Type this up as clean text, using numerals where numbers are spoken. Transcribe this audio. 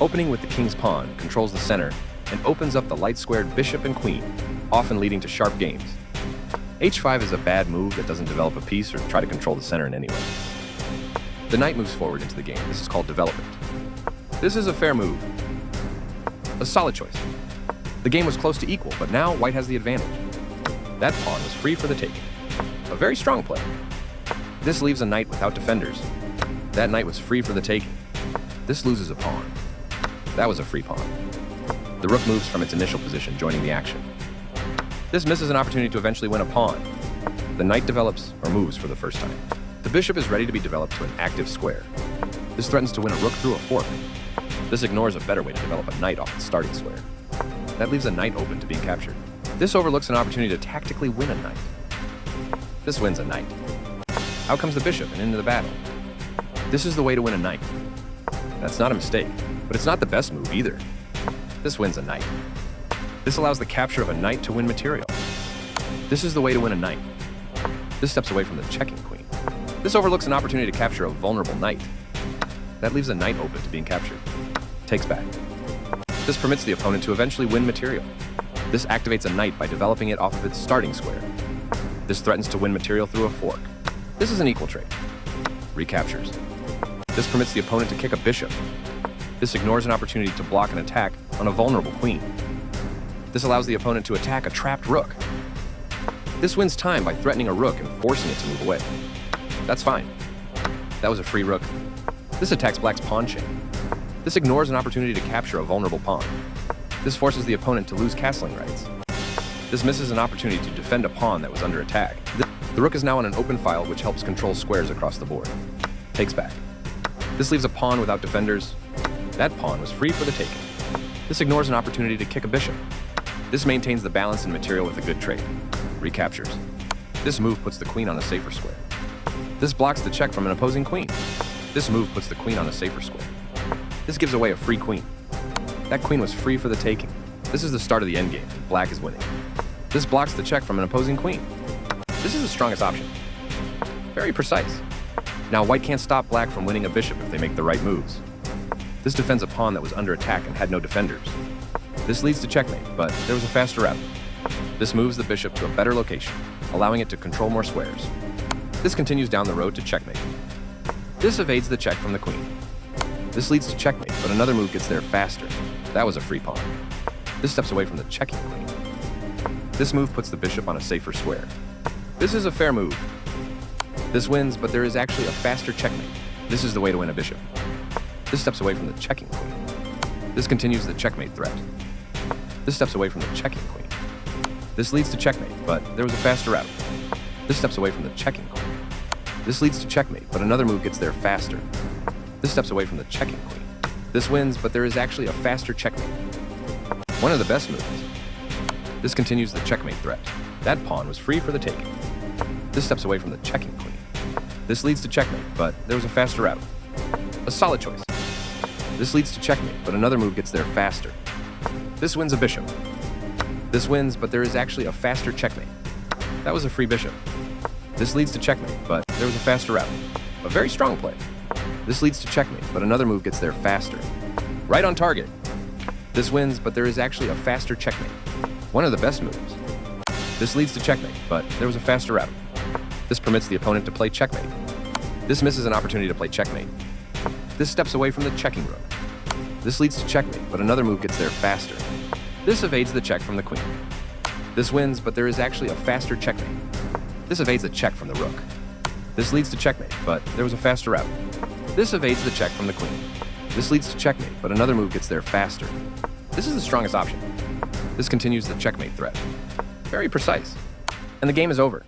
Opening with the king's pawn controls the center and opens up the light-squared bishop and queen, often leading to sharp games. h5 is a bad move that doesn't develop a piece or try to control the center in any way. The knight moves forward into the game. This is called development. This is a fair move. A solid choice. The game was close to equal, but now white has the advantage. That pawn was free for the taking. A very strong play. This leaves a knight without defenders. That knight was free for the taking. This loses a pawn. That was a free pawn. The rook moves from its initial position, joining the action. This misses an opportunity to eventually win a pawn. The knight develops or moves for the first time. The bishop is ready to be developed to an active square. This threatens to win a rook through a fork. This ignores a better way to develop a knight off its starting square. That leaves a knight open to being captured. This overlooks an opportunity to tactically win a knight. This wins a knight. Out comes the bishop and into the battle. This is the way to win a knight. That's not a mistake, but it's not the best move either. This wins a knight. This allows the capture of a knight to win material. This is the way to win a knight. This steps away from the checking queen. This overlooks an opportunity to capture a vulnerable knight. That leaves a knight open to being captured. Takes back. This permits the opponent to eventually win material. This activates a knight by developing it off of its starting square. This threatens to win material through a fork. This is an equal trade. Recaptures. This permits the opponent to kick a bishop. This ignores an opportunity to block an attack on a vulnerable queen. This allows the opponent to attack a trapped rook. This wins time by threatening a rook and forcing it to move away. That's fine. That was a free rook. This attacks black's pawn chain. This ignores an opportunity to capture a vulnerable pawn. This forces the opponent to lose castling rights. This misses an opportunity to defend a pawn that was under attack. The rook is now on an open file, which helps control squares across the board. Takes back. This leaves a pawn without defenders. That pawn was free for the taking. This ignores an opportunity to kick a bishop. This maintains the balance in material with a good trade. Recaptures. This move puts the queen on a safer square. This blocks the check from an opposing queen. This move puts the queen on a safer square. This gives away a free queen. That queen was free for the taking. This is the start of the endgame, and black is winning. This blocks the check from an opposing queen. This is the strongest option. Very precise. Now white can't stop black from winning a bishop if they make the right moves. This defends a pawn that was under attack and had no defenders. This leads to checkmate, but there was a faster route. This moves the bishop to a better location, allowing it to control more squares. This continues down the road to checkmate. This evades the check from the queen. This leads to checkmate, but another move gets there faster. That was a free pawn. This steps away from the checking queen. This move puts the bishop on a safer square. This is a fair move. This wins, but there is actually a faster checkmate. This is the way to win a bishop. This steps away from the checking queen. This continues the checkmate threat. This steps away from the checking queen. This leads to checkmate, but there was a faster route. This steps away from the checking queen. This leads to checkmate, but another move gets there faster. This steps away from the checking queen. This wins, but there is actually a faster checkmate. One of the best moves. This continues the checkmate threat. That pawn was free for the taking. This steps away from the checking queen. This leads to checkmate, but there was a faster route. A solid choice. This leads to checkmate, but another move gets there faster. This wins a bishop. This wins, but there is actually a faster checkmate. That was a free bishop. This leads to checkmate, but there was a faster route. A very strong play. This leads to checkmate, but another move gets there faster. Right on target. This wins, but there is actually a faster checkmate. One of the best moves. This leads to checkmate, but there was a faster route. This permits the opponent to play checkmate. This misses an opportunity to play checkmate. This steps away from the checking rook. This leads to checkmate, but another move gets there faster. This evades the check from the queen. This wins, but there is actually a faster checkmate. This evades the check from the rook. This leads to checkmate, but there was a faster route. This evades the check from the queen. This leads to checkmate, but another move gets there faster. This is the strongest option. This continues the checkmate threat. Very precise. And the game is over.